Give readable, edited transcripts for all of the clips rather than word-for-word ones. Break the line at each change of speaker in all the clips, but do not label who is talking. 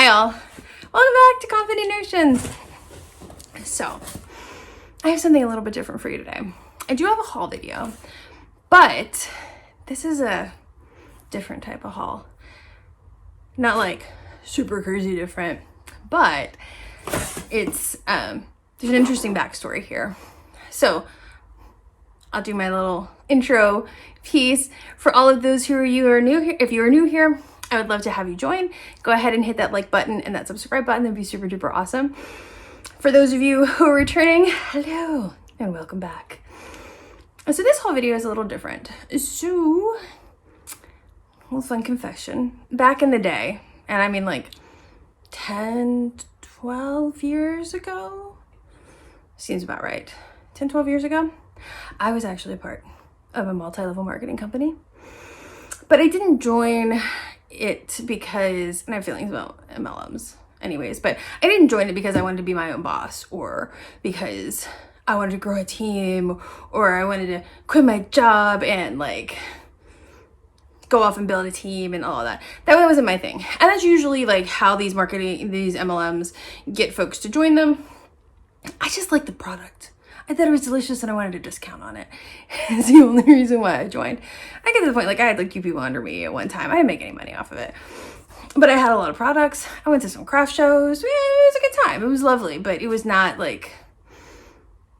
y'all. Welcome back to Confident Notions. So, I have something a little bit different for you today. I do have a haul video, but this is a different type of haul. Not like super crazy different, but it's, there's an interesting backstory here. So, I'll do my little intro piece for all of those who are new here. If you are new here, I would love to have you join. Go ahead and hit that like button and that subscribe button. That'd be super duper awesome. For those of you who are returning, hello and welcome back. So this whole video is a little different. So, a little fun confession. Back in the day, and I mean like 10, 12 years ago, seems about right. 10, 12 years ago, I was actually a part of a multi-level marketing company. But I didn't join it because, and I have feelings about MLMs anyways, but I didn't join it because I wanted to be my own boss or because I wanted to grow a team or I wanted to quit my job and like go off and build a team and all of that. That wasn't my thing. And that's usually like how these MLMs get folks to join them. I just like the product. I thought it was delicious and I wanted a discount on it. It's the only reason why I joined. I get to the point, like I had like 2 people under me at one time. I didn't make any money off of it. But I had a lot of products. I went to some craft shows. Yeah, it was a good time. It was lovely, but it was not like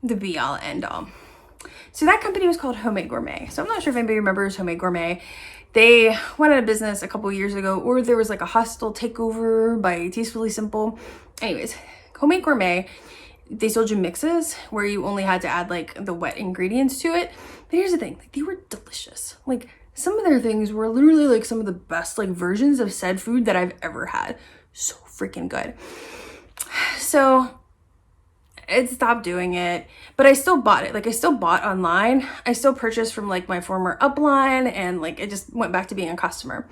the be all end all. So that company was called Homemade Gourmet. So I'm not sure if anybody remembers Homemade Gourmet. They went out of business a couple years ago, or there was like a hostile takeover by Tastefully Simple. Anyways, Homemade Gourmet, they sold you mixes where you only had to add like the wet ingredients to it. But here's the thing, like, they were delicious. Like some of their things were literally like some of the best like versions of said food that I've ever had. So freaking good. So I stopped doing it, but I still bought it. Like I still bought online. I still purchased from like my former upline and like it just went back to being a customer.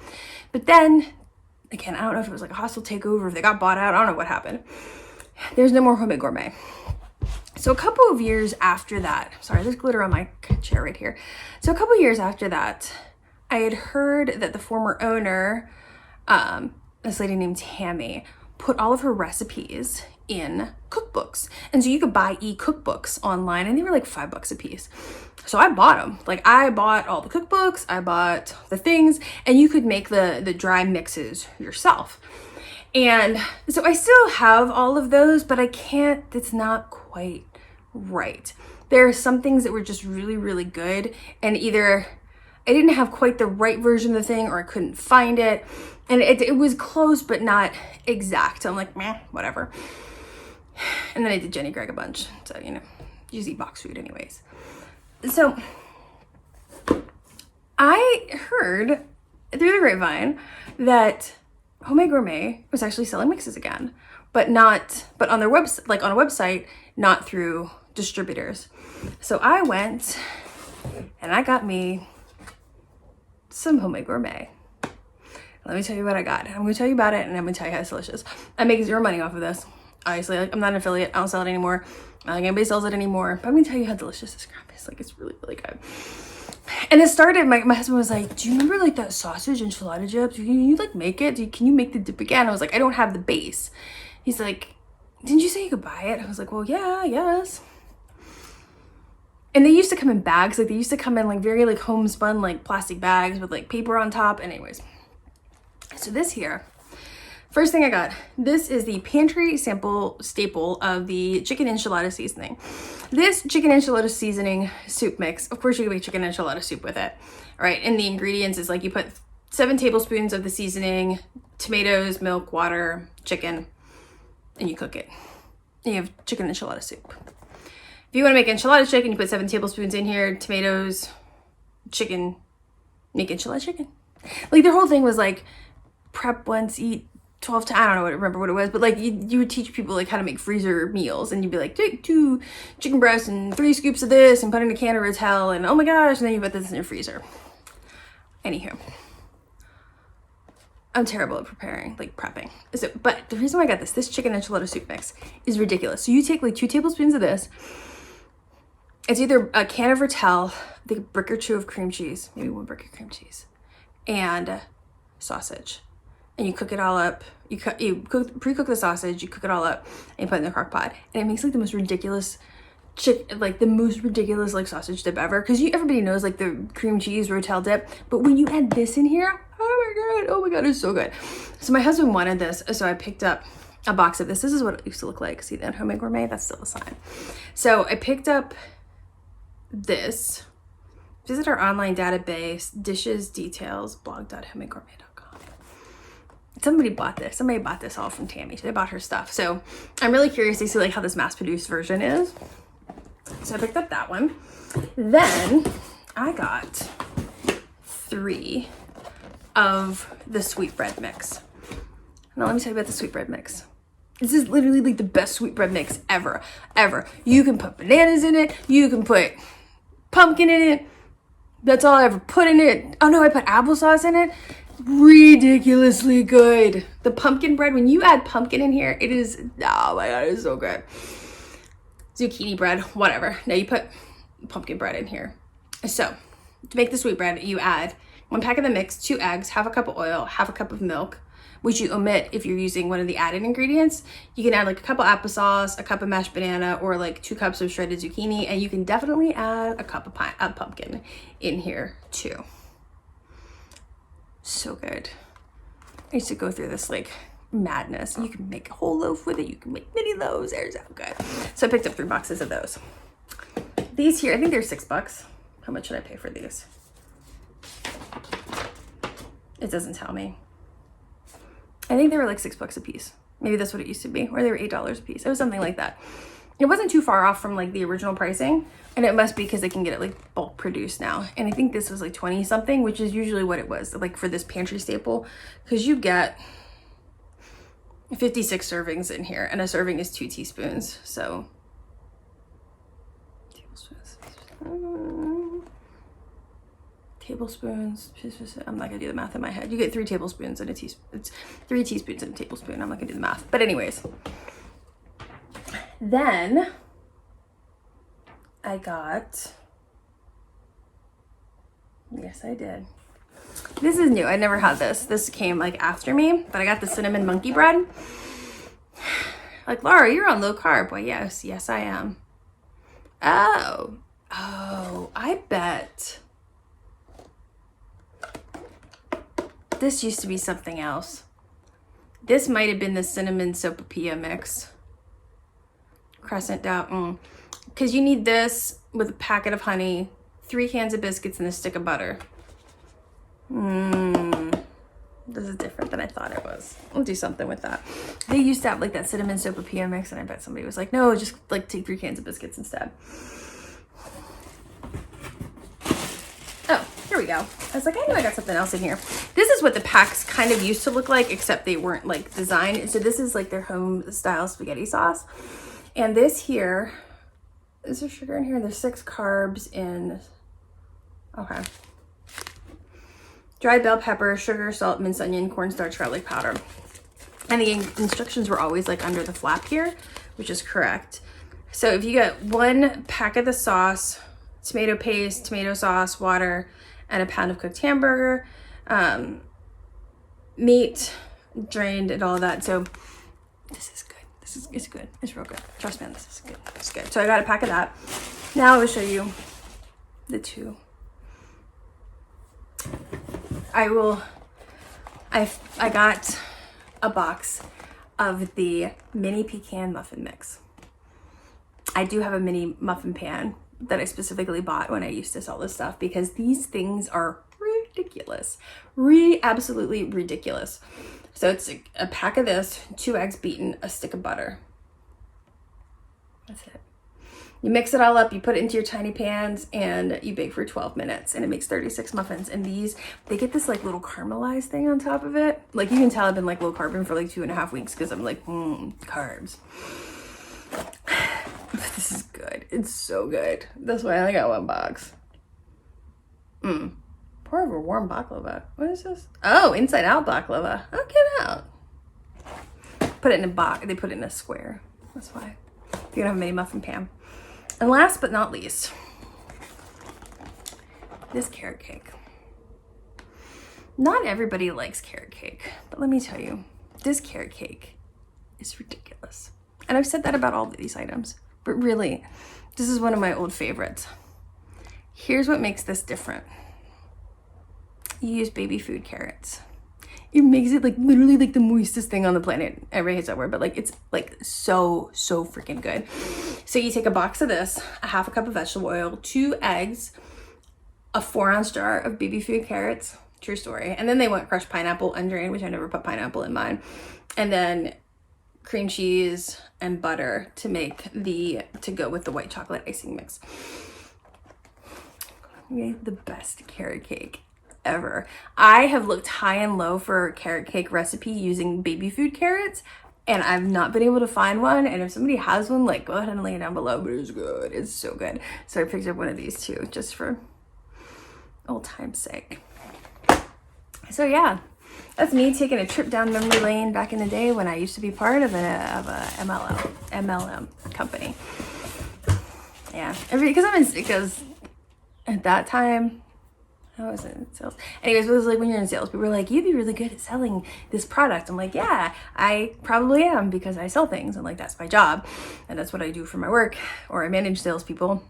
But then again, I don't know if it was like a hostile takeover, if they got bought out, I don't know what happened. There's no more Homemade Gourmet. So a couple of years after that, sorry, there's glitter on my chair right here. So a couple of years after that, I had heard that the former owner, this lady named Tammy, put all of her recipes in cookbooks. And so you could buy e-cookbooks online and they were like $5 a piece. So I bought them. Like I bought all the cookbooks, I bought the things, and you could make the dry mixes yourself. And so I still have all of those, but I can't, it's not quite right. There are some things that were just really, really good. And either I didn't have quite the right version of the thing or I couldn't find it. And it was close, but not exact. So I'm like, meh, whatever. And then I did Jenny Gregg a bunch. So, you know, you just eat box food anyways. So I heard through the grapevine that Homemade Gourmet was actually selling mixes again, but on their website, like on a website, not through distributors. So I went and I got me some Homemade Gourmet. Let me tell you what I got. I'm going to tell you about it and I'm going to tell you how it's delicious. I make zero money off of this. Obviously, like, I'm not an affiliate. I don't sell it anymore. I don't think anybody sells it anymore, but I'm going to tell you how delicious this crap is. Like, it's really, really good. And it started, my husband was like, do you remember like that sausage enchilada dip? Can you like make it? Can you make the dip again? I was like, I don't have the base. He's like, didn't you say you could buy it? I was like, well, yeah, yes. And they used to come in bags. Like they used to come in like very like homespun like plastic bags with like paper on top. And anyways, so this here, first thing I got, this is the pantry staple of the chicken enchilada seasoning. This chicken enchilada seasoning soup mix, of course you can make chicken enchilada soup with it, all right? And the ingredients is like you put 7 tablespoons of the seasoning, tomatoes, milk, water, chicken, and you cook it. And you have chicken enchilada soup. If you want to make enchilada chicken, you put 7 tablespoons in here, tomatoes, chicken, make enchilada chicken. Like their whole thing was like prep once, eat 12 to, I don't remember what it was, but like you would teach people like how to make freezer meals and you'd be like, take 2 chicken breasts and 3 scoops of this and put in a can of Rotel and oh my gosh, and then you put this in your freezer. Anywho, I'm terrible at preparing, like prepping. But the reason why I got this chicken enchilada soup mix is ridiculous. So you take like 2 tablespoons of this. It's either a can of Rotel, I think a brick or 2 of cream cheese, maybe 1 brick of cream cheese, and sausage. and you cook it all up. Pre-cook the sausage, you cook it all up, and you put it in the crock pot. And it makes like the most ridiculous like sausage dip ever. Because everybody knows like the cream cheese rotel dip. But when you add this in here, oh my god, it's so good. So my husband wanted this, so I picked up a box of this. This is what it used to look like. See that Homemade Gourmet? That's still a sign. So I picked up this. Visit our online database, dishes, details, blog.homemadegourmet.com. Somebody bought this all from Tammy. They bought her stuff. So I'm really curious to see like how this mass-produced version is. So I picked up that one. Then I got 3 of the sweetbread mix. Now let me tell you about the sweetbread mix. This is literally like the best sweetbread mix ever. You can put bananas in it. You can put pumpkin in it. That's all I ever put in it. Oh no, I put applesauce in it. Ridiculously good. The pumpkin bread, when you add pumpkin in here, it is, oh my god, it's so good. Zucchini bread, whatever. Now you put pumpkin bread in here. So to make the sweetbread, you add 1 pack of the mix, 2 eggs, half a cup of oil, half a cup of milk, which you omit if you're using one of the added ingredients. You can add like a cup of applesauce, a cup of mashed banana, or like 2 cups of shredded zucchini, and you can definitely add a cup of pumpkin in here too. So good. I used to go through this like madness. You can make a whole loaf with it. You can make mini loaves. They're so good. So I picked up 3 boxes of those. These here, I think they're $6. How much should I pay for these? It doesn't tell me. I think they were like $6 a piece. Maybe that's what it used to be, or they were $8 a piece. It was something like that. It wasn't too far off from like the original pricing, and it must be because they can get it like bulk produced now. And I think this was like 20 something, which is usually what it was like for this pantry staple, because you get 56 servings in here, and a serving is 2 teaspoons. So tablespoons. I'm not gonna do the math in my head. You get 3 tablespoons in a teaspoon. It's 3 teaspoons in a tablespoon. I'm not gonna do the math. But anyways, then I got, yes I did. This is new. I never had this. This came like after me, but I got the cinnamon monkey bread. Like, Laura, you're on low carb. Well, yes, I am. Oh, I bet this used to be something else. This might have been the cinnamon sopapilla mix. Crescent down. Because you need this with a packet of honey, 3 cans of biscuits, and a stick of butter. This is different than I thought it was. We'll do something with that. They used to have like that cinnamon sopapilla mix, and I bet somebody was like, no, just like take 3 cans of biscuits instead. Oh, here we go. I was like, I know I got something else in here. This is what the packs kind of used to look like, except they weren't like designed. So this is like their home style spaghetti sauce. And this here, is there sugar in here? There's 6 carbs in, okay. Dried bell pepper, sugar, salt, minced onion, cornstarch, garlic powder. And the instructions were always like under the flap here, which is correct. So if you get 1 pack of the sauce, tomato paste, tomato sauce, water, and a pound of cooked hamburger, meat, drained, and all of that. So this is good. It's good. It's real good. Trust me on this. It's good. It's good. So I got a pack of that. Now I will show you the 2. I got a box of the mini pecan muffin mix. I do have a mini muffin pan that I specifically bought when I used to sell this stuff, because these things are ridiculous. Absolutely ridiculous. So it's a pack of this, 2 eggs beaten, a stick of butter. That's it. You mix it all up, you put it into your tiny pans, and you bake for 12 minutes, and it makes 36 muffins. And these, they get this like little caramelized thing on top of it. Like you can tell I've been like low carbing for like 2.5 weeks, because I'm like, carbs. This is good. It's so good. That's why I only got 1 box. Pour over warm baklava. What is this? Oh, inside out baklava. Oh, get out. Put it in a box. They put it in a square. That's why. You're gonna have a mini muffin pan. And last but not least, this carrot cake. Not everybody likes carrot cake, but let me tell you, this carrot cake is ridiculous. And I've said that about all of these items, but really, this is one of my old favorites. Here's what makes this different. You use baby food carrots. It makes it like literally like the moistest thing on the planet. Everybody hates that word, but like it's like so freaking good. So you take a box of this, a half a cup of vegetable oil, 2 eggs, a 4-ounce jar of baby food carrots, true story. And then they want crushed pineapple undrained, which I never put pineapple in mine. And then cream cheese and butter to go with the white chocolate icing mix. Made the best carrot cake ever. I have looked high and low for a carrot cake recipe using baby food carrots, and I've not been able to find one. And if somebody has one, like, go ahead and lay it down below, but it's good. It's so good. So I picked up one of these too, just for old time's sake. So yeah, that's me taking a trip down memory lane back in the day when I used to be part of a MLM company. Yeah, because at that time, I was in sales. Anyways, it was like when you're in sales, people were like, you'd be really good at selling this product. I'm like, yeah, I probably am, because I sell things, and like that's my job, and that's what I do for my work, or I manage salespeople.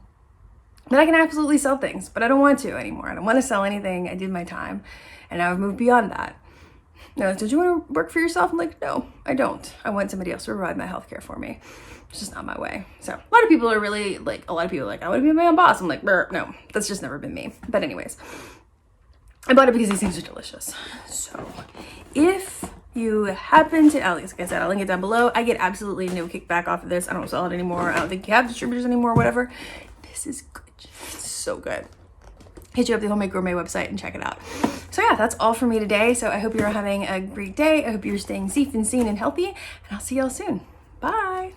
But I can absolutely sell things, but I don't want to anymore. I don't want to sell anything. I did my time, and now I've moved beyond that. No, don't you want to work for yourself? I'm like, no, I don't. I want somebody else to provide my healthcare for me. It's just not my way. So a lot of people are like, I want to be my own boss. I'm like, no, that's just never been me. But anyways, I bought it because these things are delicious. So if you happen to, like I said, I'll link it down below. I get absolutely no kickback off of this. I don't sell it anymore. I don't think you have distributors anymore, whatever. This is good. It's so good. Hit you up the Homemade Gourmet website and check it out. So yeah, that's all for me today. So I hope you're having a great day. I hope you're staying safe and sane and healthy, and I'll see y'all soon. Bye.